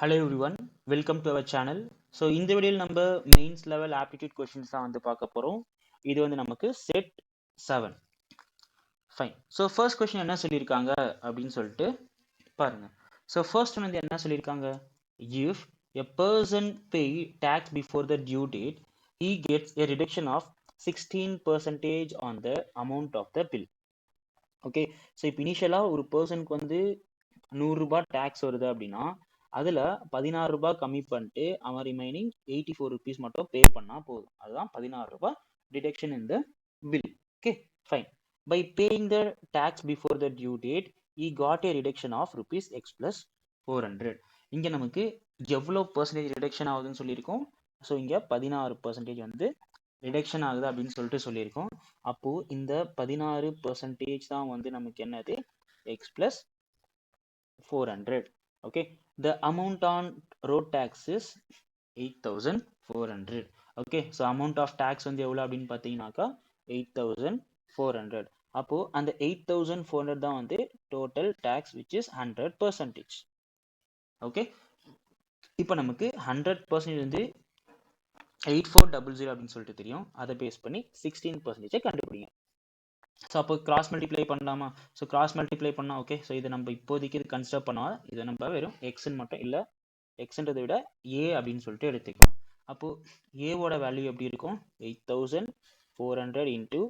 Hello everyone, welcome to our channel. So இந்த வீடியோல நம்ம மெயின்ஸ் லெவல் ஆப்டிடியூட் கொஸ்டின்ஸ் தான் வந்து பார்க்க போறோம். இது வந்து நமக்கு set 7. Fine. So first question என்ன சொல்லியிருக்காங்க அப்படின்னு சொல்லிட்டு பாருங்க. ஸோ ஃபர்ஸ்ட் வந்து என்ன சொல்லியிருக்காங்க, if a person pay tax before the due date he gets a reduction of 16% on the amount of the bill. Okay, so இப்போ இனிஷியலாக ஒரு பர்சனுக்கு வந்து 100 ரூபாய் டேக்ஸ் வருது அப்படின்னா அதில் 16 ரூபாய் கம்மி பண்ணிட்டு அவன் ரிமைனிங் 84 ருபீஸ் மட்டும் பே பண்ணால் போதும். அதுதான் 16 ரூபாய் deduction in the bill. Okay fine. By paying the tax before the due date he got a reduction of rupees x plus 400. இங்கே நமக்கு எவ்வளோ பர்சன்டேஜ் ரிடக்ஷன் ஆகுதுன்னு சொல்லியிருக்கோம். ஸோ இங்கே 16% வந்து ரிடக்ஷன் ஆகுது அப்படின்னு சொல்லிட்டு சொல்லியிருக்கோம். அப்போ இந்த 16% தான் வந்து நமக்கு என்னது, X plus 400. Okay, the amount on road tax is 8400. Okay, so amount of tax வந்து எவ்வளவு அப்படின்னு பார்த்தீங்கன்னாக்கா 8400. அப்போ அந்த 8400 தான் வந்து total tax which is 100%. Okay, இப்போ நமக்கு 100% வந்து 8400 அப்படின்னு சொல்லிட்டு தெரியும். அதை பேஸ் பண்ணி 16% கண்டுபிடிங்க. ஸோ அப்போ கிராஸ் மல்டிப்ளை பண்ணலாமா? ஸோ கிராஸ் மல்டிப்ளை பண்ணால் ஓகே. ஸோ இதை நம்ம இப்போதைக்கு இது கன்சிடர் பண்ணால் இதை நம்ம வெறும் எக்ஸ்ன்னு மட்டும் இல்லை, எக்ஸ்ன்றதை விட ஏ அப்படின்னு சொல்லிட்டு எடுத்துக்கலாம். அப்போது ஏவோட வேல்யூ எப்படி இருக்கும், 8400 இன்ட்டு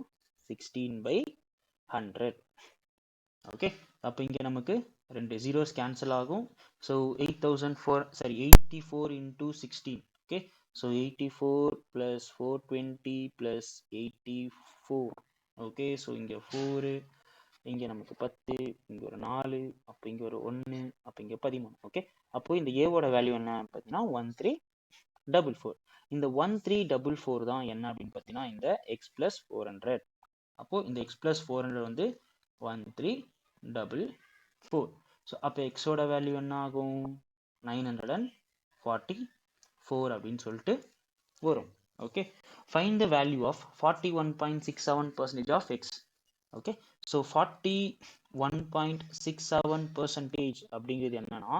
16/100. ஓகே, அப்போ இங்கே நமக்கு ரெண்டு ஜீரோஸ் கேன்சல் ஆகும். So 84 into 16. Okay, so 84 + 420 + 84. Okay, so இங்கே 4, இங்கே நமக்கு 10, இங்கே ஒரு 4, அப்போ இங்கே ஒரு 1, அப்போ இங்கே 13. ஓகே, அப்போ இந்த ஏவோட வேல்யூ என்ன பார்த்தீங்கன்னா 1344. இந்த 1344 தான் என்ன அப்படின்னு பார்த்தீங்கன்னா இந்த எக்ஸ் பிளஸ் 400. அப்போ இந்த எக்ஸ் பிளஸ் 400 வந்து 1344. ஸோ அப்போ எக்ஸோட வேல்யூ என்ன ஆகும், 944 அப்படின்னு சொல்லிட்டு வரும். Okay, find the value of 41.67% of x. Okay, so 41.67% அப்படிங்கிறது என்னன்னா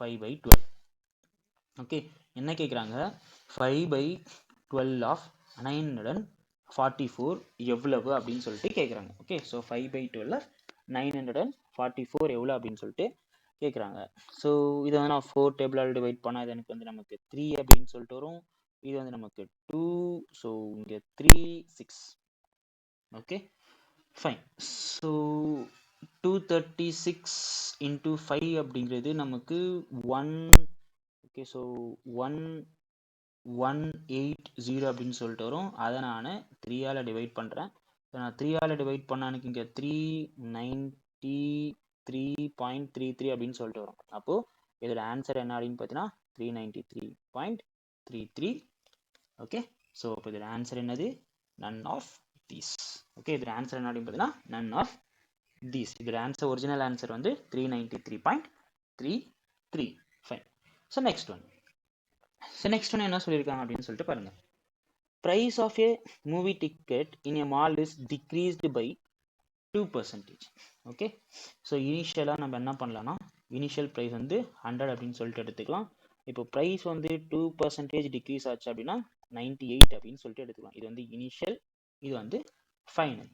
5/12. ஓகே, என்ன கேட்குறாங்க, 5/12 ஆஃப் 944 எவ்வளவு அப்படின்னு சொல்லிட்டு கேட்குறாங்க. ஓகே, ஸோ 5/12 ஆஃப் 944 எவ்வளோ அப்படின்னு சொல்லிட்டு கேட்குறாங்க. ஸோ இதை வந்து நான் 4 டேபிளால் டிவைட் பண்ணால் இது எனக்கு வந்து நமக்கு 3 அப்படின்னு சொல்லிட்டு வரும். இது வந்து நமக்கு 2, ஸோ இங்கே 3 6. Okay fine. ஸோ 236 இன்ட்டு 5 அப்படிங்கிறது நமக்கு 1. ஓகே, ஸோ 1180 அப்படின்னு சொல்லிட்டு வரும். அதை நான் 3ஆல் டிவைட் பண்ணுறேன். ஸோ நான் 3ஆல் டிவைட் பண்ண எனக்கு இங்கே 393.33 அப்படின்னு சொல்லிட்டு வரும். அப்போது இதோட ஆன்சர் என்ன அப்படின்னு பார்த்தீங்கன்னா 393.33. ஓகே, ஸோ இப்போ இதோட ஆன்சர் என்னது, நன் ஆஃப் தீஸ். ஓகே, இதோட ஆன்சர் என்ன அப்படின்னு பார்த்தீங்கன்னா நன் ஆஃப் தீஸ். இதோட ஆன்சர் ஒரிஜினல் ஆன்சர் வந்து 393.33. Fine. So next one. So next one என்ன சொல்லியிருக்காங்க அப்படின்னு சொல்லிட்டு பாருங்க. Price of a movie ticket in a mall is decreased by 2%. Okay, so இனிஷியலாக நம்ம என்ன பண்ணலாம்னா இனிஷியல் ப்ரைஸ் வந்து 100 அப்படின்னு சொல்லிட்டு எடுத்துக்கலாம். இப்போ ப்ரைஸ் வந்து 2% டிக்ரீஸ் ஆச்சு அப்படின்னா 98 அப்படின்னு சொல்லிட்டு எடுத்துக்கலாம். இது வந்து இனிஷியல், இது வந்து final.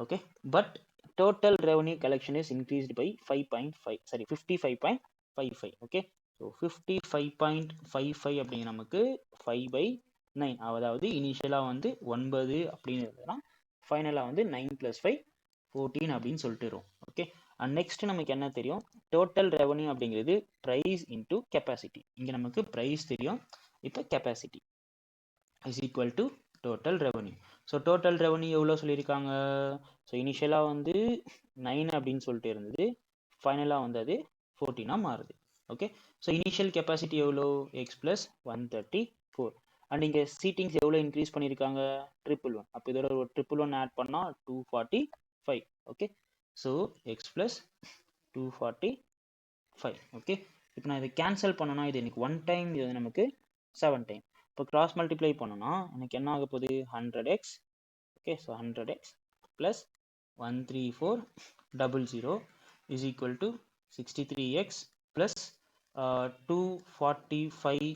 Okay, but total revenue collection is increased by 55.55. Okay, so 55.55 அப்படிங்கிற நமக்கு 5/9. அதாவது இனிஷியலாக வந்து 9 அப்படின்னு இருந்ததுன்னா ஃபைனலாக வந்து 9 + 5 14 அப்படின்னு சொல்லிட்டு வரும். ஓகே, அண்ட் நெக்ஸ்ட் நமக்கு என்ன தெரியும், டோட்டல் ரெவன்யூ அப்படிங்கிறது ப்ரைஸ் இன்டூ கெப்பாசிட்டி. இங்கே நமக்கு ப்ரைஸ் தெரியும், இப்போ capacity is equal to total revenue. So total revenue எவ்வளோ சொல்லியிருக்காங்க, ஸோ இனிஷியலாக வந்து 9 அப்படின்னு சொல்லிட்டு இருந்தது, ஃபைனலாக வந்து அது 14 மாறுது. ஓகே, ஸோ இனிஷியல் கெப்பாசிட்டி எவ்வளோ, எக்ஸ் ப்ளஸ் 134. அண்ட் இங்கே சீட்டிங்ஸ் எவ்வளோ இன்க்ரீஸ் பண்ணியிருக்காங்க, 111. அப்போ இதோட ஒரு 111 ஆட் பண்ணால் 245. Okay, so X plus 245. Okay, இப்போ நான் இதை கேன்சல் பண்ணனா இது எனக்கு 1 டைம், இது வந்து நமக்கு 7 டைம். இப்போ கிராஸ் மல்டிப்ளை பண்ணோன்னா எனக்கு என்ன ஆக போகுது, 100x. Okay, so 100x plus 13400 is equal to 63x plus 245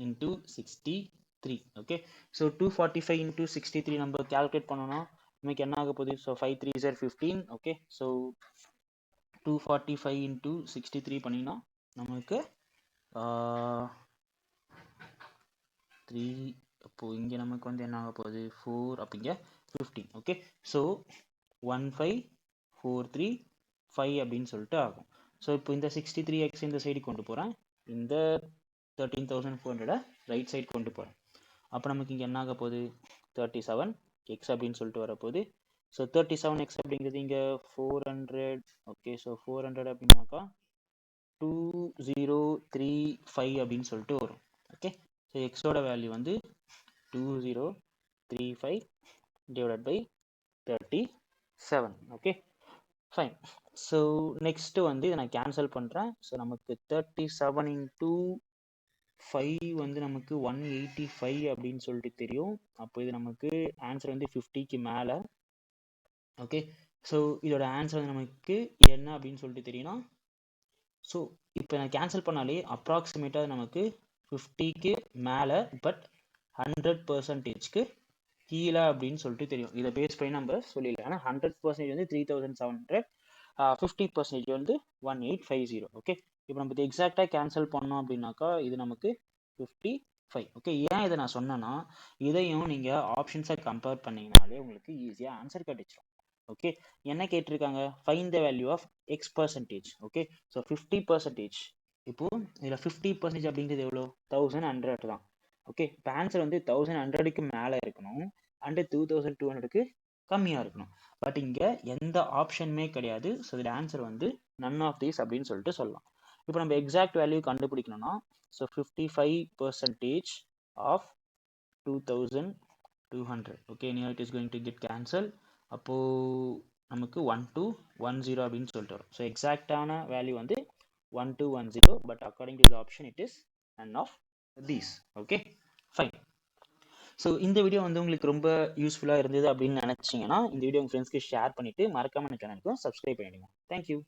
into 63. Okay, so 245 into 63 நம்ம calculate பண்ணோம்னா நமக்கு என்ன ஆக போகுது? So 5 3s are 15. Okay, so 245 into 63 பண்ணினா நமக்கு 3, அப்போ இங்க நமக்கு வந்து என்ன ஆக போகுது? 4, அப்படிங்க 15. ஓகே, ஸோ 15435 அப்படின்னு சொல்லிட்டு ஆகும். ஸோ இப்போ இந்த 63x இந்த சைடு கொண்டு போகிறேன், இந்த 13,400 ரைட் சைடு கொண்டு போகிறேன். அப்போ நமக்கு இங்கே என்ன ஆக போகுது? 37x அப்படின்னு சொல்லிட்டு வரப்போகுது. ஸோ 37x அப்படிங்கிறது இங்கே 400. ஓகே, ஸோ 400 அப்படின்னாக்கா 2035 அப்படின்னு சொல்லிட்டு வரும். ஓகே, ஸோ எக்ஸோட வேல்யூ வந்து 2035 divided by 37. Okay, fine. So next வந்து இதை நான் கேன்சல் பண்ணுறேன். ஸோ நமக்கு 37 into 5 வந்து நமக்கு 185 அப்படின்னு சொல்லிட்டு தெரியும். அப்போ இது நமக்கு ஆன்சர் வந்து 50க்கு மேலே. ஓகே, ஸோ இதோட ஆன்சர் வந்து நமக்கு என்ன அப்படின்னு சொல்லிட்டு தெரியும்னா, ஸோ இப்போ நான் கேன்சல் பண்ணாலே அப்ராக்சிமேட்டாக நமக்கு 50க்கு மேலே பட் 100%க்கு கீழே அப்படின்னு சொல்லிட்டு தெரியும். இதை பேஸ் பண்ணி நம்ம சொல்லிடலாம். ஆனால் 100% வந்து 3700, 50% வந்து 1850. ஓகே, இப்போ நம்ம இது எக்ஸாக்டாக கேன்சல் பண்ணோம் அப்படின்னாக்கா இது நமக்கு 55. ஓகே, ஏன் இதை நான் சொன்னேன்னா இதையும் நீங்கள் ஆப்ஷன்ஸை கம்பேர் பண்ணிங்கனாலே உங்களுக்கு ஈஸியாக ஆன்சர் கிடைச்சிடும். ஓகே, என்ன கேட்டிருக்காங்க? Find the value of x percentage. Okay, so 50%. இப்போ இதில் 50% அப்படிங்கிறது எவ்வளோ? 1100 தான். ஓகே, இப்போ ஆன்சர் வந்து 1100க்கு மேலே இருக்கணும் அண்டு 2200க்கு கம்மியாக இருக்கணும். பட் இங்கே எந்த ஆப்ஷனுமே கிடையாது. ஸோ இதில் ஆன்சர் வந்து நன் ஆஃப் தீஸ் அப்படின்னு சொல்லிட்டு சொல்லலாம். இப்போ நம்ம எக்ஸாக்ட் வேல்யூ கண்டுபிடிக்கணும்னா, so 55% of 2200. Okay, near it is going to get cancel. அப்போது நமக்கு 1210 அப்படின்னு சொல்லிட்டு வரும். ஸோ எக்ஸாக்டான வேல்யூ வந்து 1210, but according to the option it is none of these. Okay, fine. So இந்த வீடியோ வந்து உங்களுக்கு ரொம்ப யூஸ்ஃபுல்லாக இருந்தது அப்படின்னு நினச்சிங்கன்னா இந்த வீடியோ உங்கள் ஃப்ரெண்ட்ஸ்க்கு ஷேர் பண்ணிவிட்டு மறக்காம சேனலுக்கும் சப்ஸ்கிரைப் பண்ணிடுங்க. தேங்க்யூ.